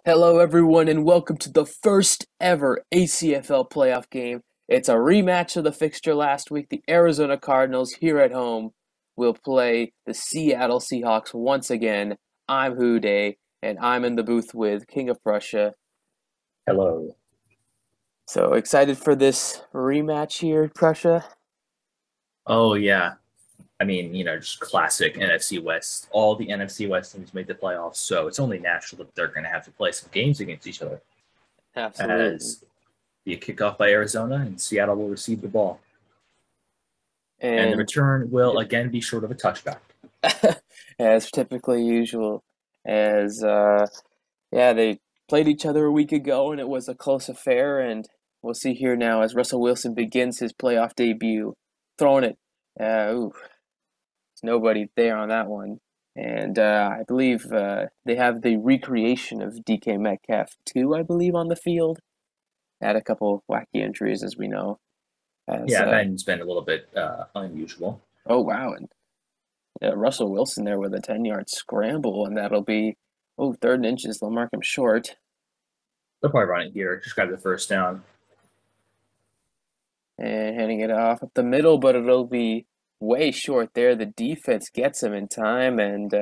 Hello, everyone, and welcome to the first ever ACFL playoff game. It's a rematch of the fixture last week. The Arizona Cardinals here at home will play the Seattle Seahawks once again. I'm Houday, and I'm in the booth with King of Prussia. Hello. So excited for this rematch here, Prussia? Oh yeah. Just classic NFC West. All the NFC West teams made the playoffs, so it's only natural that they're going to have to play some games against each other. Absolutely. As the kickoff by Arizona, and Seattle will receive the ball, and the And return will again be short of a touchback. as typically usual, as they played each other a week ago, and it was a close affair. And we'll see here now as Russell Wilson begins his playoff debut, throwing it. Ooh, there's nobody there on that one. And I believe they have the recreation of DK Metcalf too. I believe on the field. Had a couple wacky injuries, as we know. As Yeah, Madden's been a little bit unusual. oh wow, and Russell Wilson there with a 10-yard scramble, and that'll be third and inches. They'll mark him short. They'll probably run it here, just grab the first down. And handing it off up the middle, but it'll be way short there. The defense gets him in time, and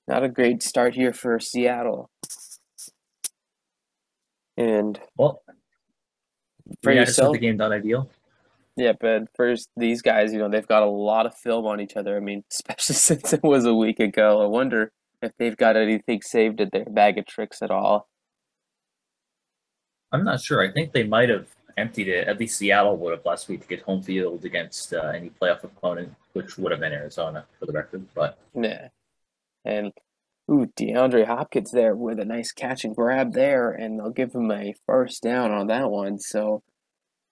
not a great start here for Seattle. And Well, for yeah, just with the yourself, game done ideal. yeah, but first, these guys, they've got a lot of film on each other. I mean, especially since it was a week ago. I wonder if they've got anything saved in their bag of tricks at all. I'm not sure. I think they might have emptied it. At least Seattle would have last week to get home field against any playoff opponent, which would have been Arizona for the record. But Yeah. And DeAndre Hopkins there with a nice catch and grab there, and they'll give him a first down on that one. So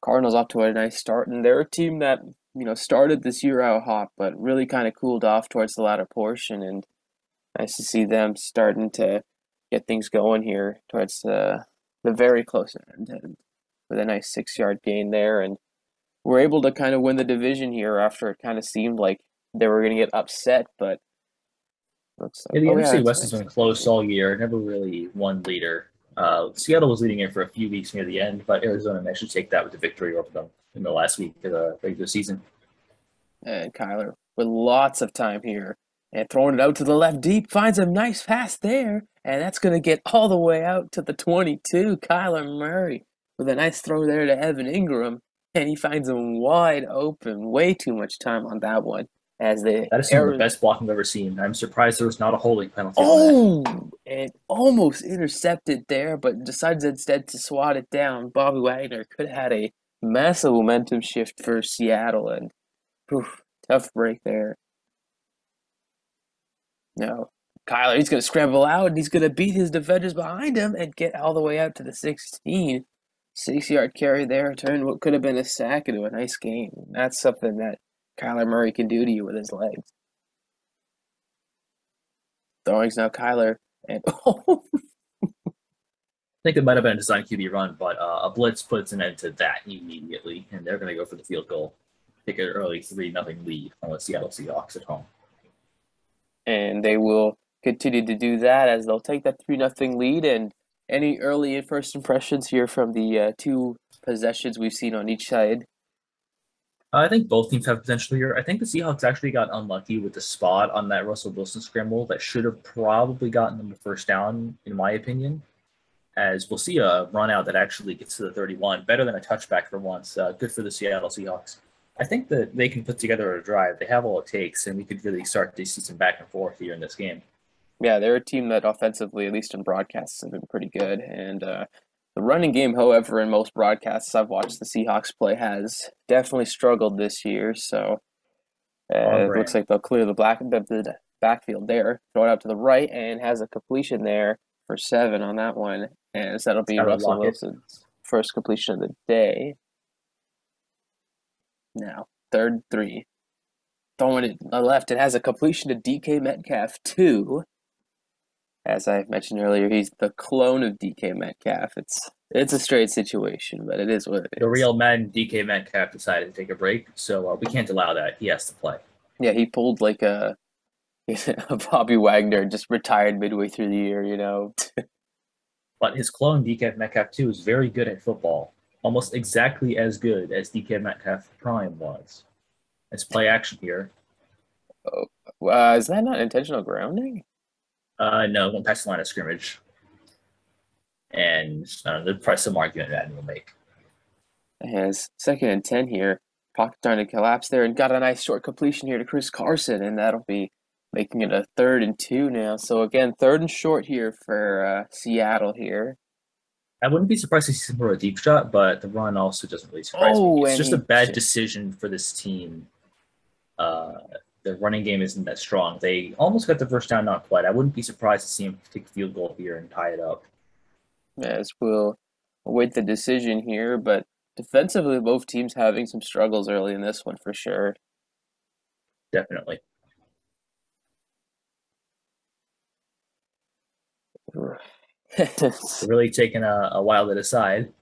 Cardinals off to a nice start, and they're a team that started this year out hot, but really kind of cooled off towards the latter portion, and nice to see them starting to get things going here towards the very close end, and with a nice 6-yard gain there, and we're able to kind of win the division here after it kind of seemed like they were going to get upset, but looks like yeah, the NFC it's West has nice been and close clean. all year. Never really one leader. Seattle was leading it for a few weeks near the end, but Arizona managed to take that with the victory over them in the last week of the regular season. And Kyler with lots of time here and throwing it out to the left deep finds a nice pass there, and that's going to get all the way out to the 22. Kyler Murray with a nice throw there to Evan Ingram, and he finds him wide open. Way too much time on that one as the That is some of the error. best blocking I've ever seen. I'm surprised there was not a holding penalty on that. Oh, and almost intercepted there, but decides instead to swat it down. Bobby Wagner could have had a massive momentum shift for Seattle, and tough break there. No, Kyler, he's going to scramble out, and he's going to beat his defenders behind him and get all the way out to the 16. 6-yard carry there, turn what could have been a sack into a nice game. That's something that Kyler Murray can do to you with his legs. Throwing's now Kyler, and I think it might have been a design QB run, but a blitz puts an end to that immediately, and they're going to go for the field goal, take an early 3-0 lead on the Seattle Seahawks at home. and they will continue to do that as they'll take that 3-0 lead. And any early first impressions here from the two possessions we've seen on each side? I think both teams have potential here. I think the Seahawks actually got unlucky with the spot on that Russell Wilson scramble that should have probably gotten them the first down, in my opinion. As we'll see a run out that actually gets to the 31, better than a touchback for once. Good for the Seattle Seahawks. I think that they can put together a drive. They have all it takes, and we could really start to see some back and forth here in this game. Yeah, they're a team that offensively, at least in broadcasts, have been pretty good. And the running game, however, in most broadcasts I've watched the Seahawks play has definitely struggled this year. So On it looks brand. like they'll clear the backfield there, throw it out to the right, and has a completion there for 7 on that one. And so that'll be Tyler Russell Lockett. Wilson's first completion of the day. Now, 3rd and 3. Throwing it on the left, it has a completion to DK Metcalf, too. As I mentioned earlier, he's the clone of DK Metcalf. It's a straight situation, but it is what it The is. real men, DK Metcalf, decided to take a break, so we can't allow that. He has to play. Yeah, he pulled like a Bobby Wagner, just retired midway through the year. But his clone, DK Metcalf 2, is very good at football, almost exactly as good as DK Metcalf Prime was. It's play action here. Oh, is that not intentional grounding? No, went past the line of scrimmage. And there's probably some argument that he'll make. Has 2nd and 10 here. Pocket starting to collapse there and got a nice short completion here to Chris Carson, and that'll be making it a 3rd and 2 now. So again, 3rd and short here for Seattle here. I wouldn't be surprised to see some sort of deep shot, but the run also doesn't really surprise me. It's just a bad decision for this team. The running game isn't that strong. They almost got the first down, not quite. I wouldn't be surprised to see him take a field goal here and tie it up. As we'll await the decision here, but defensively, both teams having some struggles early in this one for sure. Definitely. Really taking a while to decide.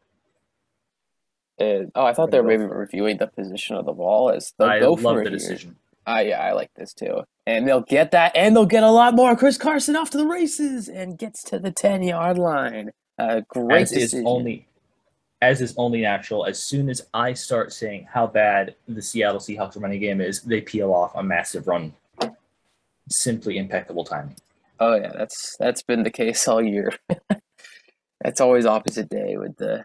I thought they were maybe reviewing the position of the ball as they'll go for it. I love the decision. Yeah, I like this too. And they'll get that, and they'll get a lot more. Chris Carson off to the races and gets to the 10-yard line. Great decision. As is only natural, as soon as I start saying how bad the Seattle Seahawks running game is, they peel off a massive run. Simply impeccable timing. Oh yeah, that's been the case all year. That's always opposite day with the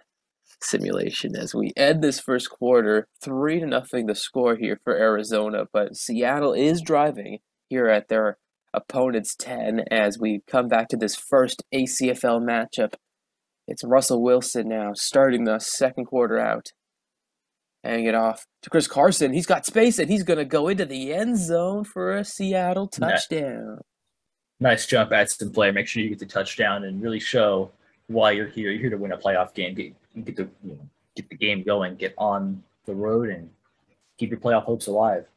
simulation as we end this first quarter. 3-0 the score here for Arizona, but Seattle is driving here at their opponent's 10 as we come back to this first ACFL matchup. It's Russell Wilson now starting the second quarter out. Handing it off to Chris Carson. He's got space and he's going to go into the end zone for a Seattle touchdown. Nice jump at some play. Make sure you get the touchdown and really show why you're here. You're here to win a playoff game. Get the game going, get on the road, and keep your playoff hopes alive.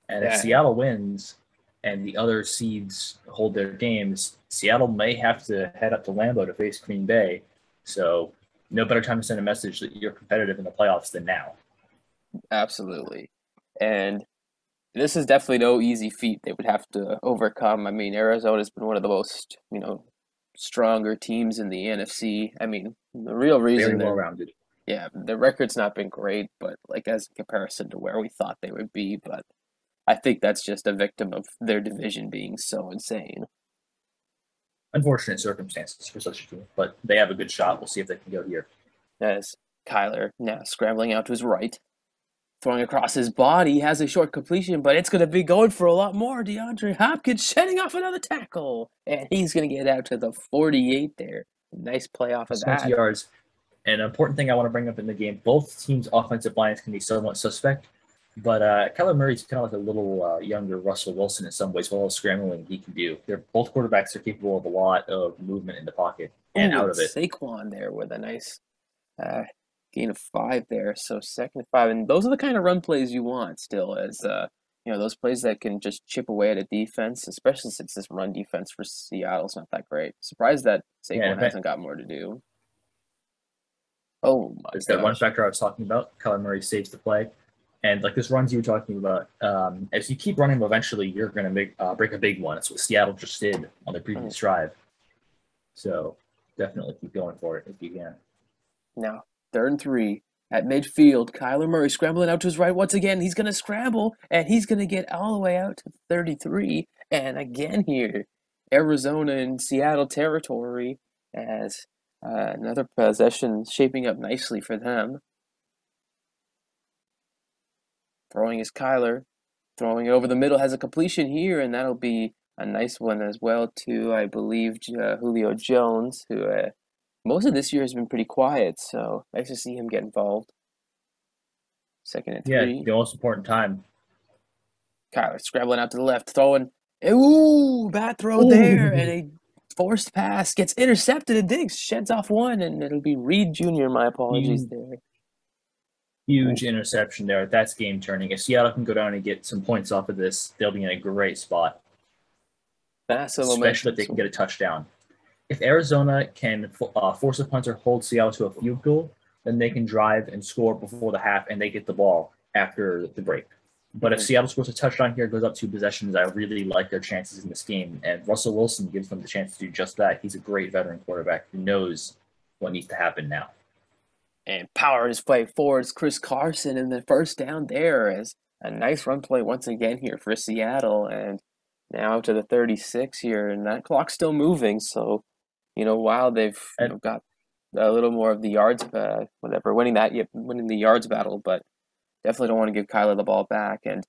And if Seattle wins and the other seeds hold their games, Seattle may have to head up to Lambeau to face Green Bay. So no better time to send a message that you're competitive in the playoffs than now. Absolutely. And this is definitely no easy feat they would have to overcome. I mean, Arizona's been one of the most, stronger teams in the NFC. I mean, the real reason very well-rounded. Yeah, the record's not been great, but as in comparison to where we thought they would be, but I think that's just a victim of their division being so insane. Unfortunate circumstances for such a team, but they have a good shot. We'll see if they can go here. As Kyler now scrambling out to his right, throwing across his body, has a short completion, but it's going to be going for a lot more. DeAndre Hopkins shedding off another tackle, and he's going to get out to the 48 there. Nice play off of that. 20 yards. An important thing I want to bring up in the game, both teams' offensive lines can be somewhat suspect, but Kyler Murray's kind of like a little younger Russell Wilson in some ways. All the scrambling he can do. Both quarterbacks are capable of a lot of movement in the pocket and out of it. Saquon there with a nice gain of 5 there. So 2nd and 5, and those are the kind of run plays you want still, as those plays that can just chip away at a defense, especially since this run defense for Seattle's not that great. Surprised that Saquon hasn't got more to do. Oh my! It's that one factor I was talking about. Kyler Murray saves the play, and like this runs you were talking about. As you keep running, eventually you're going to break a big one. That's what Seattle just did on the previous drive. So definitely keep going for it if you can. Now 3rd and 3 at midfield. Kyler Murray scrambling out to his right once again. He's going to scramble and he's going to get all the way out to 33. And again here, Arizona and Seattle territory as. Another possession shaping up nicely for them. Throwing is Kyler. Throwing it over the middle, has a completion here, and that'll be a nice one as well to, I believe, Julio Jones, who most of this year has been pretty quiet, so nice to see him get involved. 2nd and 3. Yeah, the most important time. Kyler scrambling out to the left, throwing. Ooh, bad throw there, and a forced pass gets intercepted, and Diggs sheds off one, and it'll be Reed Jr. My apologies there. Huge interception there. That's game turning. If Seattle can go down and get some points off of this, they'll be in a great spot. Especially if they can get a touchdown. If Arizona can force a punter, hold Seattle to a field goal, then they can drive and score before the half, and they get the ball after the break. But if Seattle scores a touchdown here, goes up 2 possessions, I really like their chances in this game. And Russell Wilson gives them the chance to do just that. He's a great veteran quarterback who knows what needs to happen now. And power his play forwards, Chris Carson, and the first down there as a nice run play once again here for Seattle. And now to the 36 here, and that clock's still moving. So, while they've got a little more of the yards, winning the yards battle, but definitely don't want to give Kyler the ball back. And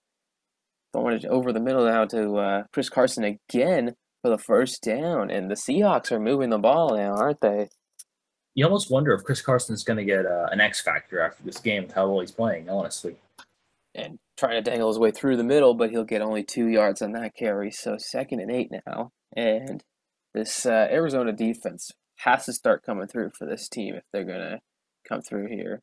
don't want to over the middle now to Chris Carson again for the first down. And the Seahawks are moving the ball now, aren't they? You almost wonder if Chris Carson's going to get an X factor after this game with how well he's playing, honestly. And trying to dangle his way through the middle, but he'll get only 2 yards on that carry. So 2nd and 8 now. And this Arizona defense has to start coming through for this team if they're going to come through here.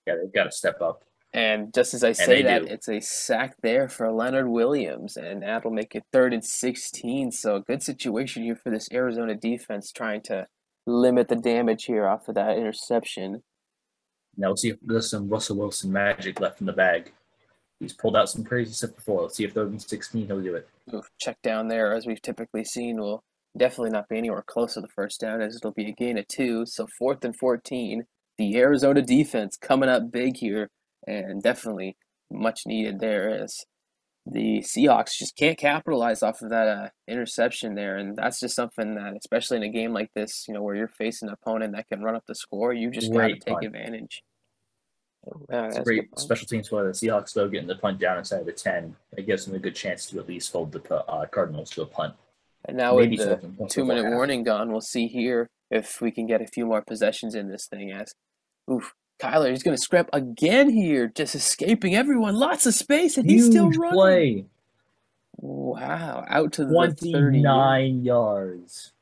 Yeah, they've got to step up. And just as I say that, it's a sack there for Leonard Williams, and that'll make it 3rd and 16. So a good situation here for this Arizona defense trying to limit the damage here off of that interception. Now we'll see if there's some Russell Wilson magic left in the bag. He's pulled out some crazy stuff before. Let's see if 3rd and 16 he'll do it. Check down there, as we've typically seen, will definitely not be anywhere close to the first down, as it'll be a gain of 2. So 4th and 14. The Arizona defense coming up big here, and definitely much needed there, as the Seahawks just can't capitalize off of that interception there. And that's just something that, especially in a game like this, where you're facing an opponent that can run up the score, you just got to take advantage. It's a great special teams for the Seahawks, though, getting the punt down inside the 10. It gives them a good chance to at least hold the Cardinals to a punt. And now with the 2-minute warning gone, we'll see here if we can get a few more possessions in this thing. As Kyler, he's going to scrap again here, just escaping everyone. Lots of space, and he's still running. Play. Wow, out to the 29 yards.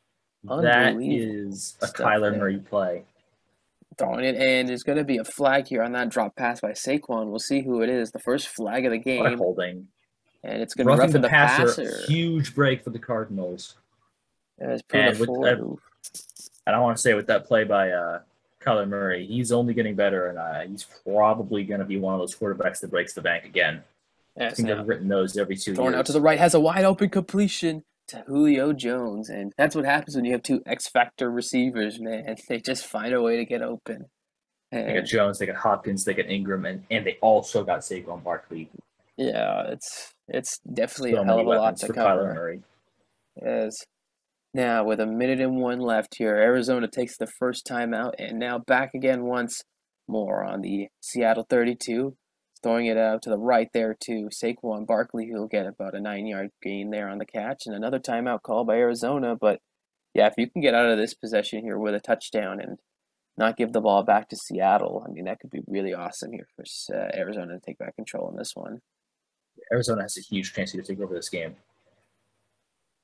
That is a Kyler Murray play. Throwing it, and there's going to be a flag here on that drop pass by Saquon. We'll see who it is. The first flag of the game. What holding. And it's going to be roughing the passer. Huge break for the Cardinals. And I want to say with that play by Kyler Murray, he's only getting better, and he's probably going to be one of those quarterbacks that breaks the bank again. I think they've written those every 2 years. Throwing out to the right, has a wide open completion to Julio Jones, and that's what happens when you have 2 X-Factor receivers, man. They just find a way to get open. They got Jones, they got Hopkins, they got Ingram, and they also got Saquon Barkley. Yeah, it's definitely a hell of a lot to cover. Yes. Now, with 1:01 left here, Arizona takes the first time out, and now back again once more on the Seattle 32. Throwing it out to the right there to Saquon Barkley, who'll get about a 9-yard gain there on the catch, and another timeout call by Arizona. But yeah, if you can get out of this possession here with a touchdown and not give the ball back to Seattle, I mean, that could be really awesome here for Arizona to take back control in this one. Arizona has a huge chance to take over this game.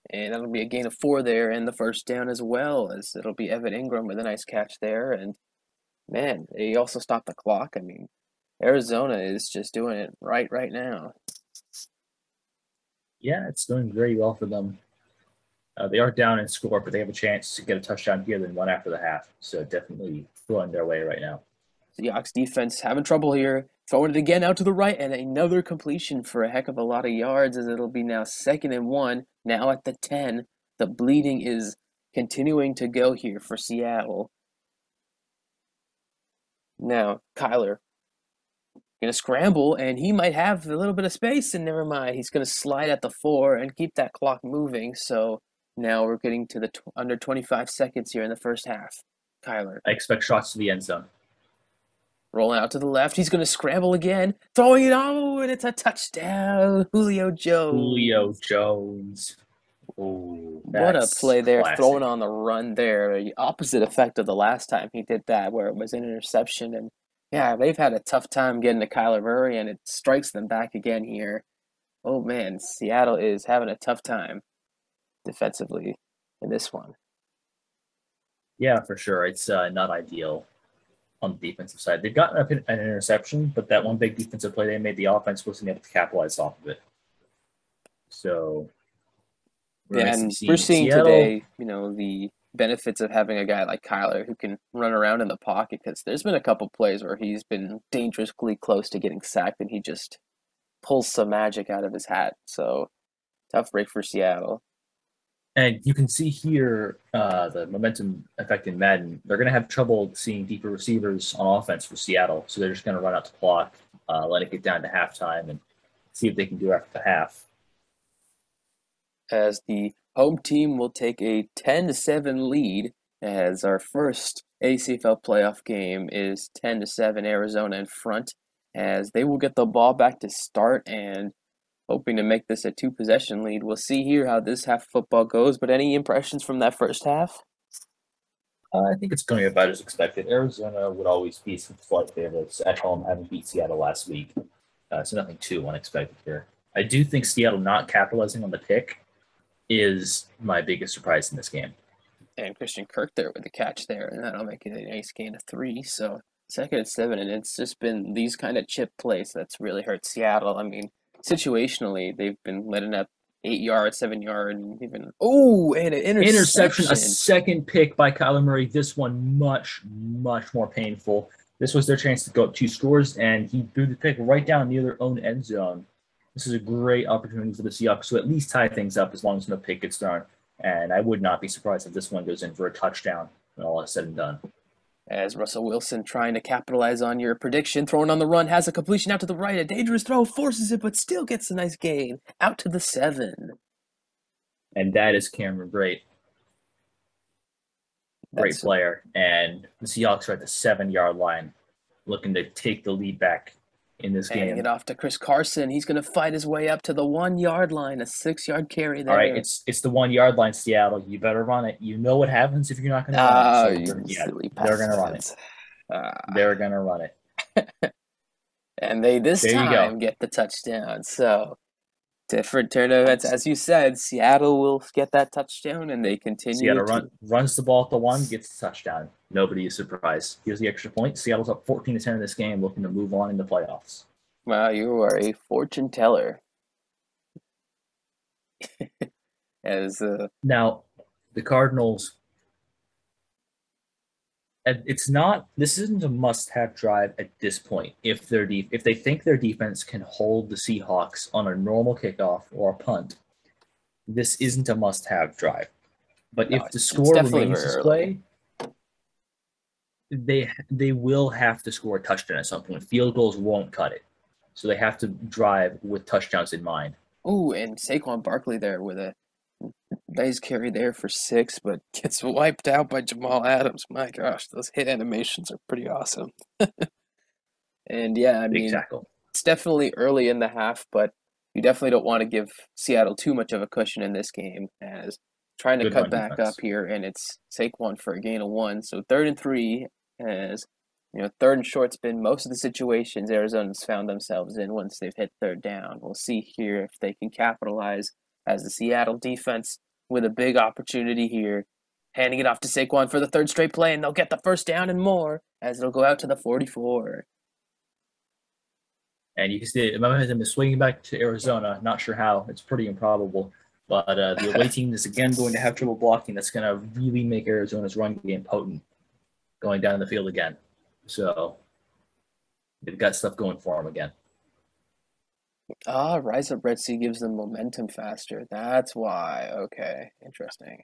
And that'll be a gain of 4 there, and the first down as well, as it'll be Evan Ingram with a nice catch there. And man, they also stopped the clock. I mean, Arizona is just doing it right now. Yeah, it's doing very well for them. They are down in score, but they have a chance to get a touchdown here than one after the half. So definitely flowing their way right now. Seahawks defense having trouble here. Throwing it again out to the right, and another completion for a heck of a lot of yards, as it'll be now 2nd and 1. Now at the 10. The bleeding is continuing to go here for Seattle. Now, Kyler going to scramble, and he might have a little bit of space, and never mind. He's going to slide at the 4 and keep that clock moving. So now we're getting to the under 25 seconds here in the first half. Kyler. I expect shots to the end zone. Rolling out to the left. He's going to scramble again. Throwing it and it's a touchdown. Julio Jones. Oh, what a play there. Classic. Throwing on the run there. The opposite effect of the last time he did that, where it was an interception. And yeah, they've had a tough time getting to Kyler Murray, and it strikes them back again here. Oh, man, Seattle is having a tough time defensively in this one. Yeah, for sure. It's not ideal on the defensive side. They've gotten an interception, but that one big defensive play they made, the offense wasn't able to capitalize off of it. So, and we're seeing today, the benefits of having a guy like Kyler who can run around in the pocket, because there's been a couple plays where he's been dangerously close to getting sacked, and he just pulls some magic out of his hat. So tough break for Seattle. And you can see here the momentum effect in Madden. They're going to have trouble seeing deeper receivers on offense for Seattle. So they're just going to run out the clock, let it get down to halftime, and see if they can do after the half. As the home team will take a 10-7 lead, as our first ACFL playoff game is 10-7 Arizona in front, as they will get the ball back to start and hoping to make this a 2-possession lead. We'll see here how this half of football goes, but any impressions from that first half? I think it's going to be about as expected. Arizona would always be some slight favorites at home, having beat Seattle last week. So nothing too unexpected here. I do think Seattle not capitalizing on the pick is my biggest surprise in this game. And Christian Kirk there with the catch there, and that'll make it a nice gain of 3. So 2nd and 7, and it's just been these kind of chip plays that's really hurt Seattle. I mean, situationally, they've been letting up 8 yards, 7 yards, and even and an interception. A second pick by Kyler Murray. This one much more painful. This was their chance to go up 2 scores, and he threw the pick right down near their own end zone. This is a great opportunity for the Seahawks to at least tie things up as long as no pick gets thrown. And I would not be surprised if this one goes in for a touchdown when all is said and done. As Russell Wilson trying to capitalize on your prediction, throwing on the run, has a completion out to the right, a dangerous throw, forces it, but still gets a nice gain, out to the 7. And that is Cameron Brate. Great player. And the Seahawks are at the 7-yard line, looking to take the lead back in this game. Handing it off to Chris Carson. He's going to fight his way up to the 1-yard line, a 6-yard carry there. All right, it's the 1-yard line, Seattle. You better run it. You know what happens if you're not going to run it. So they're going to run it. They're going to run it. And they this time get the touchdown. So different turn of events. As you said, Seattle will get that touchdown, and they continue. Seattle runs the ball at the 1, gets the touchdown. Nobody is surprised. Here's the extra point. Seattle's up 14-10 in this game, looking to move on in the playoffs. Wow, you are a fortune teller. Now, the Cardinals. This isn't a must-have drive at this point. If they think their defense can hold the Seahawks on a normal kickoff or a punt, this isn't a must-have drive. But if the score remains this way, they will have to score a touchdown at some point. Field goals won't cut it, so they have to drive with touchdowns in mind. Oh, and Saquon Barkley there with a nice carry there for 6, but gets wiped out by Jamal Adams. My gosh, those hit animations are pretty awesome. And yeah, I mean, it's definitely early in the half, but you definitely don't want to give Seattle too much of a cushion in this game, as trying to cut back up here, and it's Saquon for a gain of 1. So 3rd and 3, as you know, 3rd and short's been most of the situations Arizona's found themselves in once they've hit 3rd down. We'll see here if they can capitalize, as the Seattle defense with a big opportunity here, handing it off to Saquon for the 3rd straight play, and they'll get the 1st down and more, as it'll go out to the 44. And you can see the momentum is swinging back to Arizona. Not sure how. It's pretty improbable. But the away team is again going to have trouble blocking. That's going to really make Arizona's run game potent going down the field again. So they've got stuff going for them again. Rise Up Red Sea gives them momentum faster. That's why. Okay, interesting.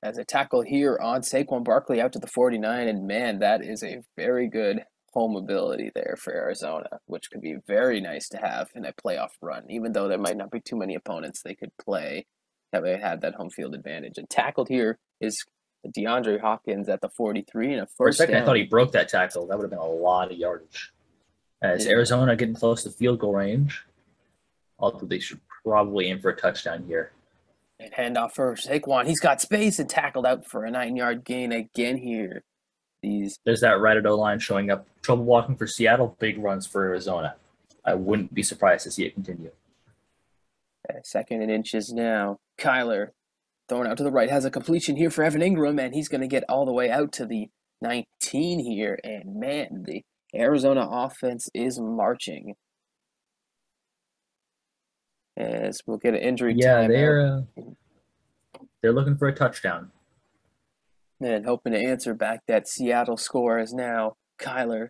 As a tackle here on Saquon Barkley out to the 49, and man, that is a very good home ability there for Arizona, which could be very nice to have in a playoff run, even though there might not be too many opponents they could play that would have that home field advantage. And tackled here is DeAndre Hopkins at the 43 and a 1st For a second, down. I thought he broke that tackle. That would have been a lot of yardage. As Arizona getting close to field goal range, although they should probably aim for a touchdown here. And handoff for Saquon. He's got space and tackled out for a 9-yard gain again here. There's that right O-line showing up. Trouble blocking for Seattle, big runs for Arizona. I wouldn't be surprised to see it continue. 2nd and inches now. Kyler throwing out to the right. Has a completion here for Evan Ingram, and he's going to get all the way out to the 19 here. And man, the Arizona offense is marching. As we'll get an injury time. Yeah, they're looking for a touchdown. And hoping to answer back that Seattle score is now Kyler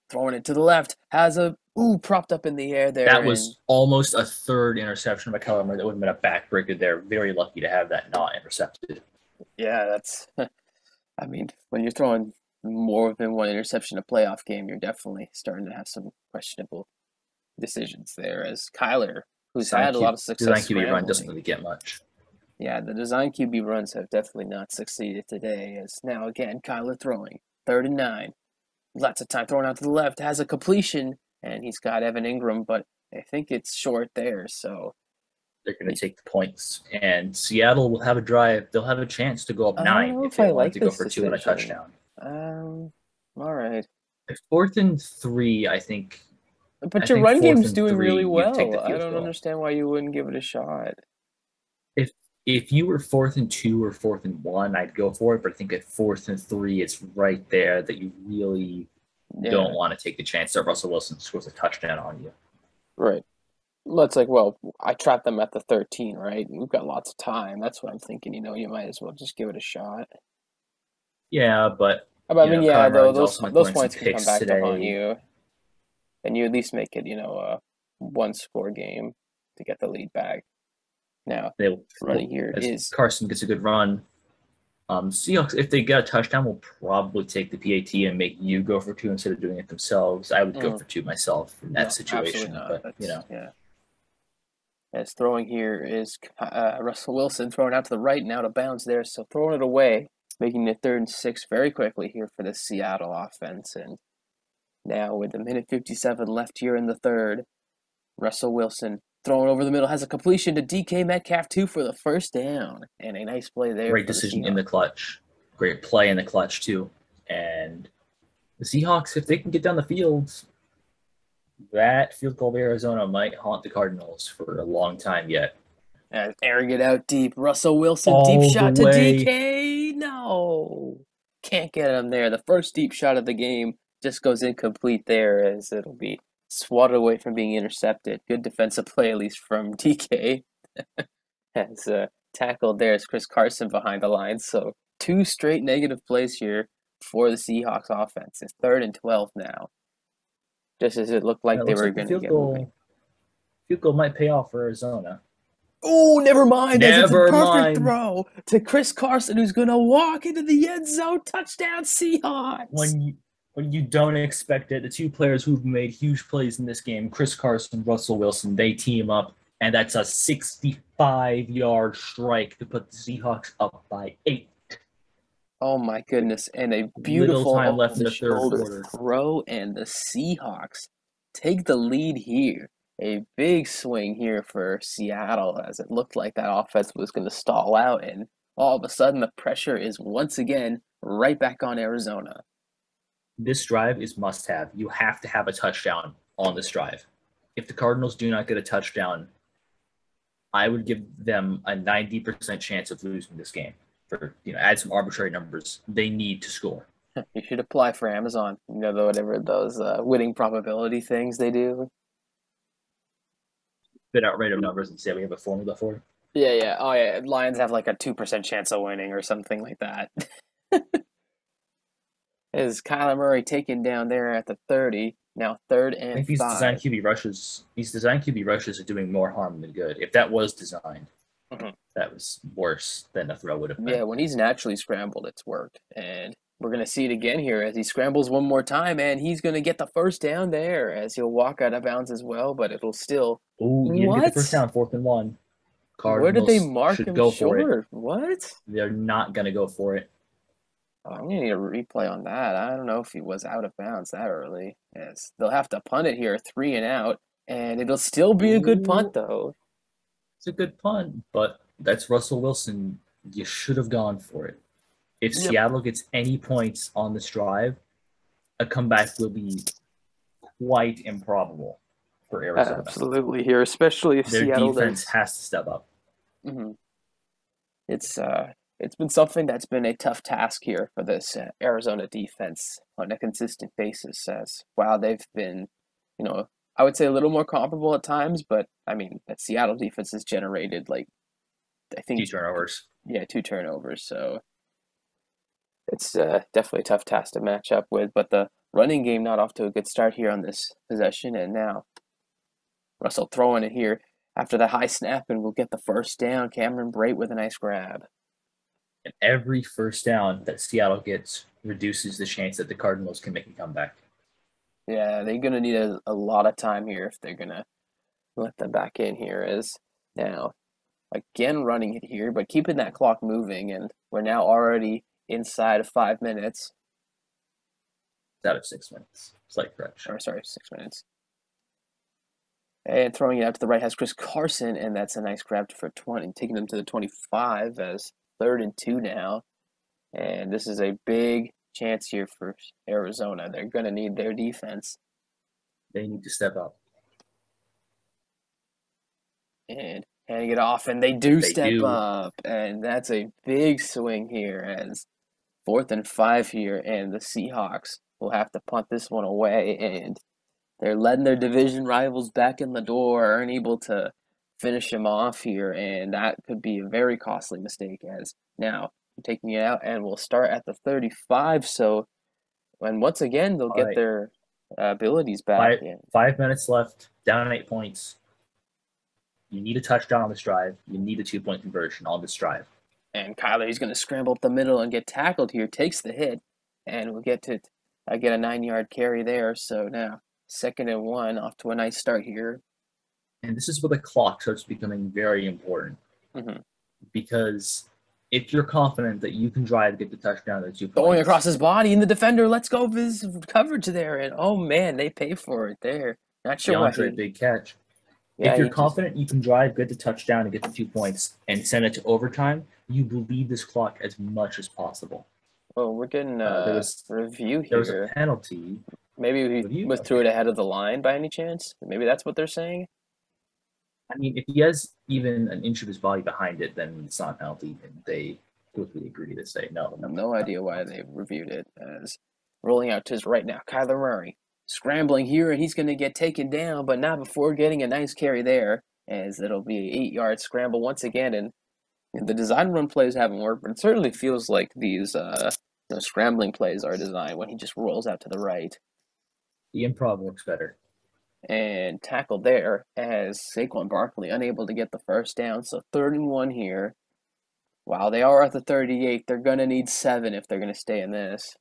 throwing it to the left. Has a Ooh, propped up in the air there, That and was almost a third interception by Kyler Murray. That would have been a backbreaker there. Very lucky to have that not intercepted. yeah, that's. I mean, when you're throwing more than one interception a playoff game, you're definitely starting to have some questionable decisions there. As Kyler, who's had a lot of success Design QB run doesn't scrambling, really get much. yeah, the design QB runs have definitely not succeeded today. As now again, Kyler throwing 3rd and 9, lots of time throwing out to the left, has a completion, and he's got Evan Ingram, but I think it's short there. So They're going to take the points, and Seattle will have a drive. They'll have a chance to go up I don't 9 know if if they I wanted like to go this for 2 and a decision. touchdown. All right. If 4th and 3, I think. But I your think run fourth game's and doing three, really you take well. the I field don't goal. understand why you wouldn't give it a shot. If you were 4th and 2 or 4th and 1, I'd go for it. But I think at 4th and 3, it's right there that you really don't Yeah, want to take the chance that Russell Wilson scores a touchdown on you. right. Well, it's like, well, I trapped them at the 13, right? We've got lots of time. That's what I'm thinking. You might as well just give it a shot. Yeah, but But I mean, yeah, Kyler though Murray's those also been those throwing some points can come picks back to haunt today. you, and you at least make it, a one-score game to get the lead back. Now, running here As is Carson gets a good run, Seahawks, if they get a touchdown, will probably take the PAT and make you go for 2 instead of doing it themselves. I would go mm, for 2 myself in that no, absolutely situation, not. but That's yeah. As throwing here is Russell Wilson throwing out to the right and out of bounds there, so throwing it away, making it 3rd and 6 very quickly here for the Seattle offense. And now with a minute 57 left here in the third, Russell Wilson throwing over the middle has a completion to DK Metcalf too for the first down, and a nice play there great for the decision in Seahawks. the clutch. Great play in the clutch, too. And the Seahawks, if they can get down the field, that field goal of Arizona might haunt the Cardinals for a long time yet. And airing it out deep, Russell Wilson deep All the shot to way. DK. No, can't get him there. The first deep shot of the game just goes incomplete there, as it'll be swatted away from being intercepted. Good defensive play, at least from DK. As tackled there is Chris Carson behind the line. So 2 straight negative plays here for the Seahawks offense. It's 3rd and 12 now. Just as it looked And like it they looks were like the going to get moving. field goal might pay off for Arizona. Oh, never mind, as it's a Never perfect mind. throw to Chris Carson, who's going to walk into the end zone. Touchdown, Seahawks. When you don't expect it, the two players who've made huge plays in this game, Chris Carson, Russell Wilson, they team up, and that's a 65-yard strike to put the Seahawks up by 8. Oh my goodness, and a Little beautiful time left in the third over-the-shoulder quarter. throw, and the Seahawks take the lead here. A big swing here for Seattle, as it looked like that offense was going to stall out, and all of a sudden the pressure is once again right back on Arizona. This drive is must-have. You have to have a touchdown on this drive. If the Cardinals do not get a touchdown, I would give them a 90% chance of losing this game. For add some arbitrary numbers. They need to score. You should apply for Amazon. Whatever those winning probability things they do. Spit out random numbers and say we have a formula for it. Yeah, yeah. Oh, yeah. Lions have like a 2% chance of winning or something like that. Is Kyler Murray taken down there at the 30? Now third I and think these design 5. QB rushes are doing more harm than good. If that was designed, Mhm. that was worse than the throw would have been. Yeah, when he's naturally scrambled, it's worked. And we're going to see it again here as he scrambles one more time, and he's going to get the first down there as he'll walk out of bounds as well, but it'll still. Oh, he didn't get the first What? down, 4th and 1. Where did they Cardinals mark should him go for it. short? What? They're not going to go for it. Oh, I'm gonna need a replay on that. I don't know if he was out of bounds that early. Yes, they'll have to punt it here, 3 and out, and it'll still be a good punt Ooh, though. it's a good punt, but that's Russell Wilson. You should have gone for it. If Yep. Seattle gets any points on this drive, a comeback will be quite improbable for Arizona. Absolutely here, especially if Their Seattle defense does. has to step up. Mm-hmm. It's been something that's been a tough task here for this Arizona defense on a consistent basis. As wow, they've been, I would say a little more comparable at times, but I mean that Seattle defense has generated like I 2 think turnovers. 2 turnovers, so it's definitely a tough task to match up with. But the running game not off to a good start here on this possession, and now Russell throwing it here after the high snap, and we'll get the first down. Cameron Brate with a nice grab. And every first down that Seattle gets reduces the chance that the Cardinals can make a comeback. Yeah, they're going to need a lot of time here if they're going to let them back in here. As now, again, running it here, but keeping that clock moving, and we're now already inside of 5 minutes. It's out of 6 minutes. Slight correction. Or, sorry, 6 minutes. And throwing it out to the right has Chris Carson, and that's a nice grab for 20, taking them to the 25 as 3rd and 2 now. And this is a big chance here for Arizona. They're going to need their defense. They need to step up. And handing it off, and they step up. And that's a big swing here as 4th and 5 here, and the Seahawks will have to punt this one away. And they're letting their division rivals back in the door, aren't able to finish them off here, and that could be a very costly mistake. As now taking it out, and we'll start at the 35. So, and once again, they'll get their abilities back. 5 minutes left, down 8 points. You need a touchdown on this drive. You need a 2-point conversion on this drive. And Kyler, he's going to scramble up the middle and get tackled here, takes the hit, and we'll get a 9-yard carry there. So now 2nd and 1, off to a nice start here. And this is where the clock starts becoming very important. Mm-hmm. Because if you're confident that you can drive to get the touchdown, that's 2 points. Going across his body, and the defender lets go of his coverage there. And, oh, man, they pay for it there. Not sure why. Big catch. Yeah, if you're confident you can drive, get the touchdown, and get the 2 points, and send it to overtime, you bleed this clock as much as possible. Well, we're getting a review here. There was a penalty. Maybe he threw it ahead of the line by any chance? Maybe that's what they're saying? I mean, if he has even an inch of his body behind it, then it's not a penalty, and they quickly agree to say no. I have no idea why they reviewed it. As rolling out to his right now, Kyler Murray scrambling here, and he's going to get taken down, but not before getting a nice carry there, as it'll be an 8-yard scramble once again. And the design run plays haven't worked, but it certainly feels like these scrambling plays are designed when he just rolls out to the right. The improv works better. And tackled there as Saquon Barkley unable to get the first down. So 3rd and 1 here. While they are at the 38, they're going to need 7 if they're going to stay in this.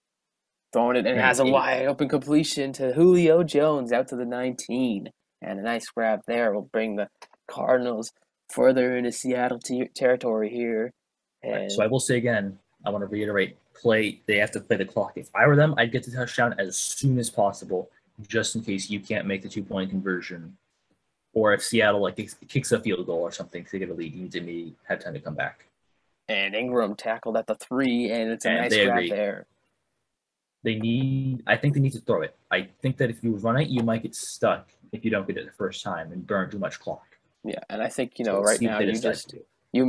Throwing it, and has a wide open completion to Julio Jones out to the 19. And a nice grab there will bring the Cardinals further into Seattle territory here. And so I will say again, I want to reiterate, they have to play the clock. If I were them, I'd get the touchdown as soon as possible, just in case you can't make the 2-point conversion. Or if Seattle kicks a field goal or something to get a lead, you need to have time to come back. And Ingram tackled at the 3, and it's a nice grab there. I think they need to throw it. I think that if you run it, you might get stuck if you don't get it the first time and burn too much clock. Yeah, and I think, right now you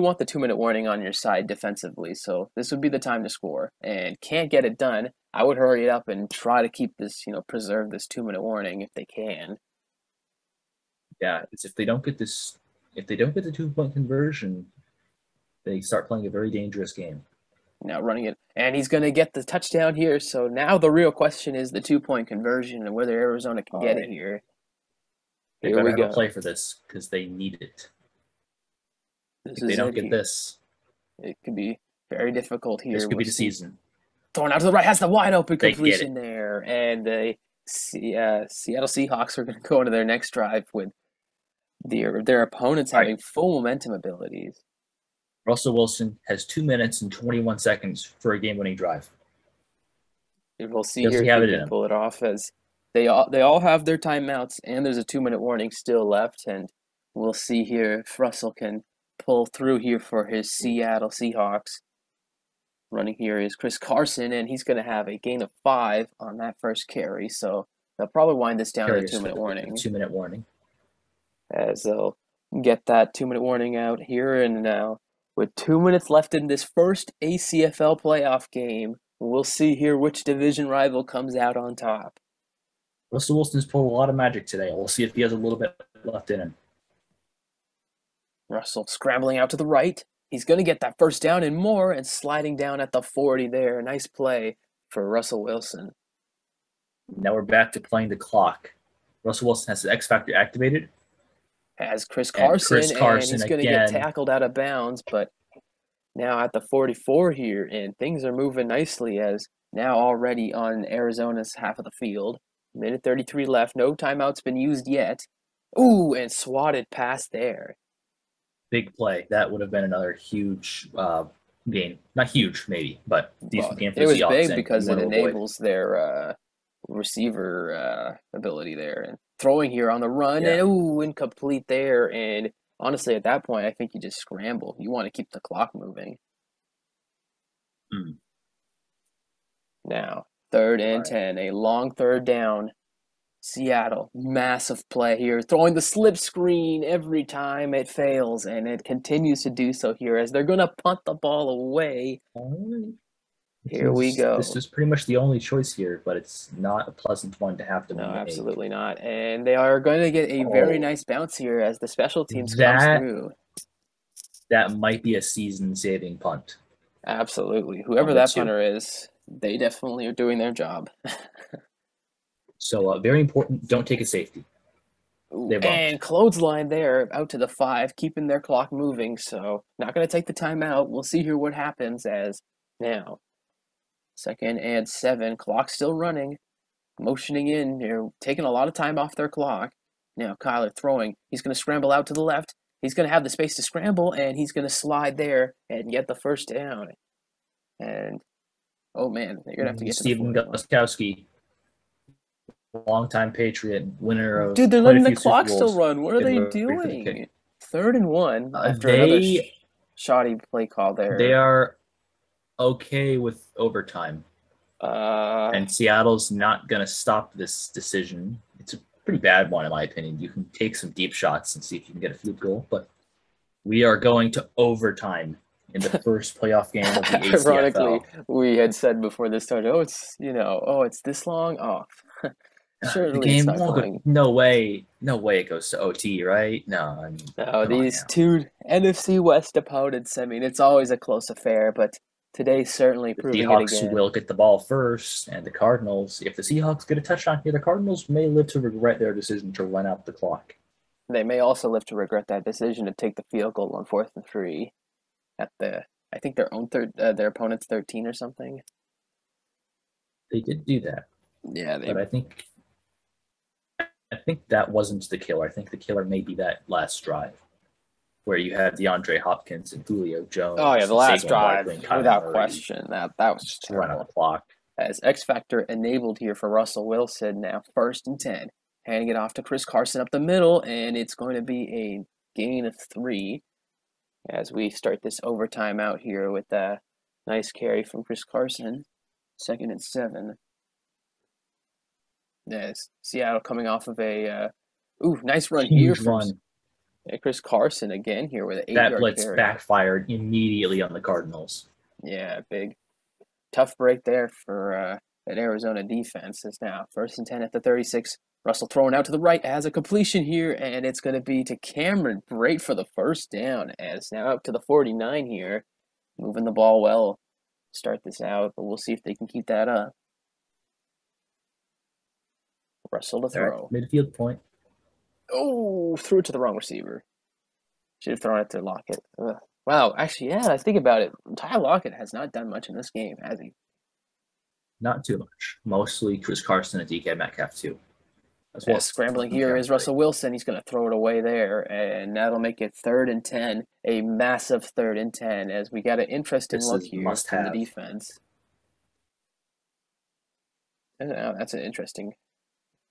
want the 2-minute warning on your side defensively, so this would be the time to score. And can't get it done, I would hurry it up and try to keep this, preserve this 2-minute warning if they can. Yeah, it's if they don't get the 2-point conversion, they start playing a very dangerous game. Now running it, and he's going to get the touchdown here. So now the real question is the 2-point conversion and whether Arizona can get it here. Here we go. Play for this because they need it. If they don't get this, it could be very difficult here. This could be the season. Thrown out to the right, has the wide open completion there, and the Seattle Seahawks are going to go into their next drive with their opponents having full momentum abilities. Russell Wilson has 2 minutes and 21 seconds for a game-winning drive. We'll see here if he can pull it off, as they all have their timeouts, and there's a 2-minute warning still left, and we'll see here if Russell can pull through here for his Seattle Seahawks. Running here is Chris Carson, and he's going to have a gain of 5 on that first carry, so they'll probably wind this down to a 2-minute warning. 2-minute warning. As they'll get that 2-minute warning out here, and now with 2 minutes left in this first ACFL playoff game, we'll see here which division rival comes out on top. Russell Wilson's pulled a lot of magic today. We'll see if he has a little bit left in him. Russell scrambling out to the right. He's going to get that first down and more, and sliding down at the 40 there. Nice play for Russell Wilson. Now we're back to playing the clock. Russell Wilson has his X Factor activated, Has Chris and Carson, Chris and Carson he's going to get again. tackled out of bounds, but now at the 44 here, and things are moving nicely as now already on Arizona's half of the field. Minute 33 left. No timeout's been used yet. Ooh, and swatted past there. Big play. That would have been another huge game. Not huge, maybe, but Well, decent game for it the was Seahawks, big and you because want it to avoid. enables their receiver ability there. And throwing here on the run, Yeah. and ooh, incomplete there. And honestly, at that point, I think you just scramble. You want to keep the clock moving. Mm. Now, third All and right. 10, a long third down. Seattle, massive play here, throwing the slip screen every time it fails, and it continues to do so here as they're going to punt the ball away. All right. Here we This go. is pretty much the only choice here, but it's not a pleasant one to have to No, make. absolutely not. And they are going to get a very Oh, nice bounce here as the special teams comes that through. that might be a season-saving punt Absolutely. on Whoever the that two. punter is, they definitely are doing their job. So very important. Don't take a safety. Ooh, They won't. and clothesline there out to the 5, keeping their clock moving. So, not going to take the timeout. We'll see here what happens as now. Second and 7, clock still running, motioning in. They're taking a lot of time off their clock. Now Kyler throwing. He's going to scramble out to the left. He's going to have the space to scramble, and he's going to slide there and get the first down. And oh man, they're going to have to get to the Stephen 41. Gostkowski, longtime Patriot, winner of Dude, they're quite a letting the few Super clock still Bowls, run. What are getting they ready for the kick. doing? Third and 1 after another They shoddy play call they there. are okay with overtime, Uh, and Seattle's not going to stop this decision. It's a pretty bad one, in my opinion. You can take some deep shots and see if you can get a field goal, but we are going to overtime in the first playoff game of the Ironically, ACFL. we had said before this started, it's this long. Oh, The surely it's game not won't go. going. No way it goes to OT, right? No, I mean, No, come on these now. two NFC West opponents, I mean, it's always a close affair, but today's certainly The proving it Seahawks again. will get the ball first, and the Cardinals, if the Seahawks get a touchdown here, the Cardinals may live to regret their decision to run out the clock. They may also live to regret that decision to take the field goal on 4th and 3 at I think their opponent's 13 or something. They did do that, Yeah, but I think that wasn't the killer. I think the killer may be that last drive where you had DeAndre Hopkins and Julio Oh yeah, Jones the and last Saquon drive, Barkley and Kyler without Murray question, that was just to run out the terrible. clock. As X Factor enabled here for Russell Wilson now, 1st and 10. Handing it off to Chris Carson up the middle, and it's going to be a gain of 3 as we start this overtime out here with a nice carry from Chris Carson. 2nd and 7. As Seattle coming off of a nice run here Huge from run. Chris Carson again here with an 8 That yard blitz carry. backfired immediately on the Cardinals. Yeah, big tough break there for that Arizona defense. Is now 1st and 10 at the 36. Russell throwing out to the right has a completion here, and it's going to be to Cameron Brate for the first down. As now up to the 49 here, moving the ball well. Start this out, but we'll see if they can keep that up. Russell to All right, throw. midfield point. Oh, threw it to the wrong receiver. Should have thrown it to Lockett. Ugh. Wow, actually, yeah, I think about it. Tyler Lockett has not done much in this game, has he? Not too much. Mostly Chris Carson and DK Metcalf too, as well as Scrambling here Cameron is Brate. Russell Wilson. He's going to throw it away there, and that'll make it 3rd and 10. A massive 3rd and 10 as we got an interesting This look is here from the must-have. defense. That's an interesting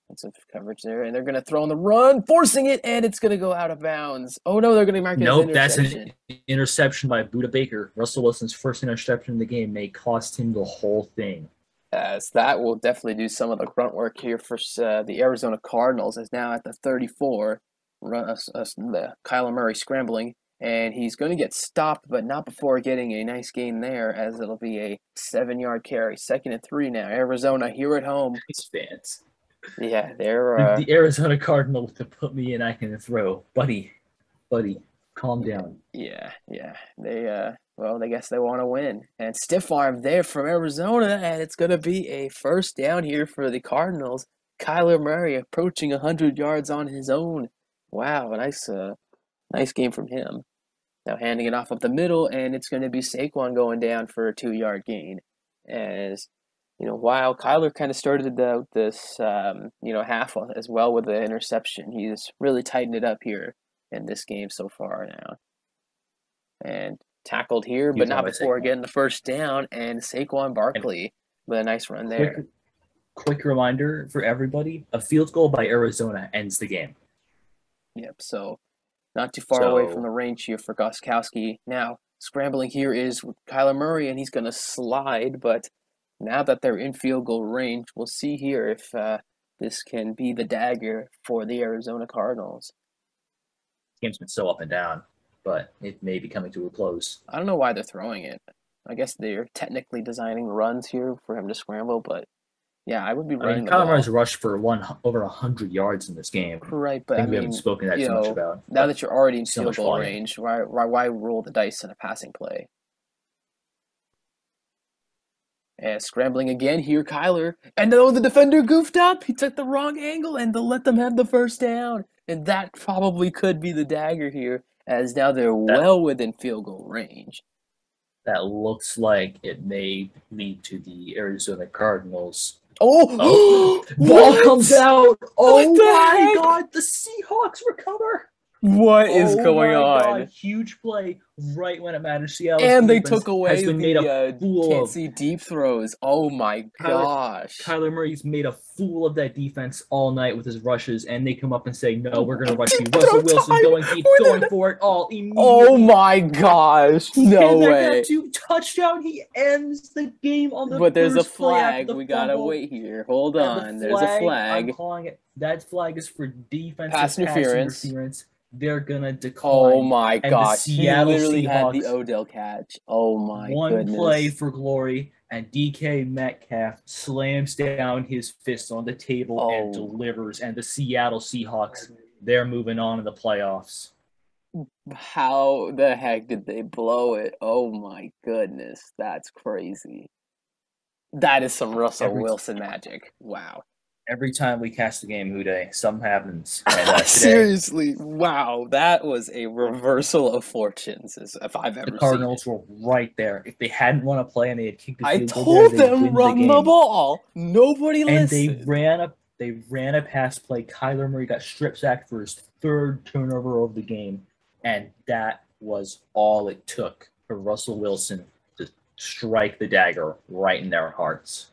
defensive coverage there, and they're going to throw on the run, forcing it, and it's going to go out of bounds. Oh no, they're going to mark it as Nope, that's an interception. interception by Buda Baker. Russell Wilson's first interception in the game may cost him the whole thing. As that will definitely do some of the grunt work here for the Arizona Cardinals. As now at the 34, Kyler Murray scrambling, and he's going to get stopped, but not before getting a nice gain there, as it'll be a 7-yard carry. 2nd and 3 now. Arizona here at home. These fans. Yeah, they're The Arizona Cardinal to put me in, I can throw, buddy. Calm down. Yeah, yeah. Well, I guess they want to win. And stiff arm there from Arizona, and it's going to be a first down here for the Cardinals. Kyler Murray approaching 100 yards on his own. Wow, nice game from him. Now handing it off up the middle, and it's going to be Saquon going down for a 2-yard gain. As while Kyler kind of started out this half as well with the interception, he's really tightened it up here in this game so far now. And tackled here, but not before getting the first down. And Saquon Barkley with a nice run there. Quick reminder for everybody: a field goal by Arizona ends the game. Yep. So not too far away from the range here for Gostkowski. Now scrambling here is Kyler Murray, and he's going to slide. But now that they're in field goal range, we'll see here if this can be the dagger for the Arizona Cardinals. The game's been so up and down, but it may be coming to a close. I don't know why they're throwing it. I guess they're technically designing runs here for him to scramble, but yeah, I would be running the ball. Kyler Murray's rushed for over 100 yards in this game. Right, but I mean, we haven't spoken that too much about. Now that you're already in field goal range, why roll the dice in a passing play? And scrambling again here, Kyler. And no, the defender goofed up. He took the wrong angle, and they'll let them have the first down. And that probably could be the dagger here, as now they're well within field goal range. That looks like it may lead to the Arizona Cardinals. Oh! Ball comes out. Oh my God! The Seahawks recover. What is going on? God. Huge play right when it matters. Seattle and they took away the can't see deep throws. Oh my gosh! Kyler Murray's made a fool of that defense all night with his rushes, and they come up and say, "No, we're going to rush you." Russell Wilson going deep, going for it all immediately. Oh my gosh! No way! Touchdown! He ends the game on the. But there's a flag. We gotta wait here. Hold on. There's a flag. I'm calling it. That flag is for defensive pass interference. They're gonna decline. Oh my gosh! He literally had the Odell catch. Oh my goodness! One play for glory, and DK Metcalf slams down his fist on the table and delivers. And the Seattle Seahawks, they're moving on in the playoffs. How the heck did they blow it? Oh my goodness, that's crazy. That is some Russell Wilson magic. Wow. Every time we catch the game, Uday, something happens. Seriously, wow, that was a reversal of fortunes, if I've ever seen. The Cardinals were right there. If they hadn't won a play and they had kicked the field goal, I told them run the ball. Nobody listened. And they ran a pass play. Kyler Murray got strip sacked for his third turnover of the game, and that was all it took for Russell Wilson to strike the dagger right in their hearts.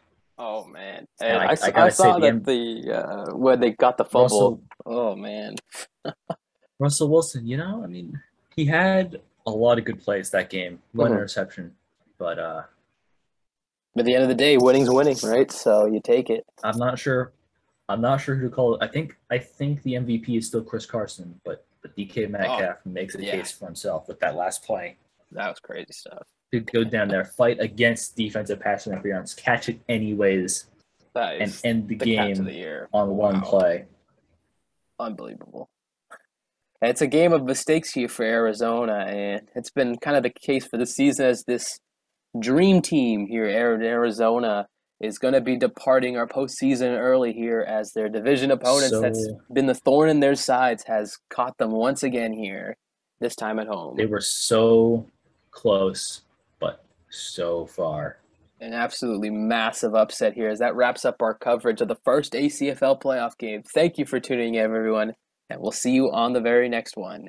Oh man! And I saw that where they got the fumble. Oh man! Russell Wilson, he had a lot of good plays that game. One interception, but at the end of the day, winning's winning, right? So you take it. I'm not sure who to call it. I think the MVP is still Chris Carson, but DK Metcalf makes a case for himself with that last play. That was crazy stuff. To go down there, fight against defensive pass interference, catch it anyways, and end the game of the year. On one play. Unbelievable. And it's a game of mistakes here for Arizona, and it's been kind of the case for the season as this dream team here in Arizona is going to be departing our postseason early here as their division opponents that's been the thorn in their sides has caught them once again here, this time at home. They were so close, but so far. An absolutely massive upset here as that wraps up our coverage of the first ACFL playoff game. Thank you for tuning in, everyone, and we'll see you on the very next one.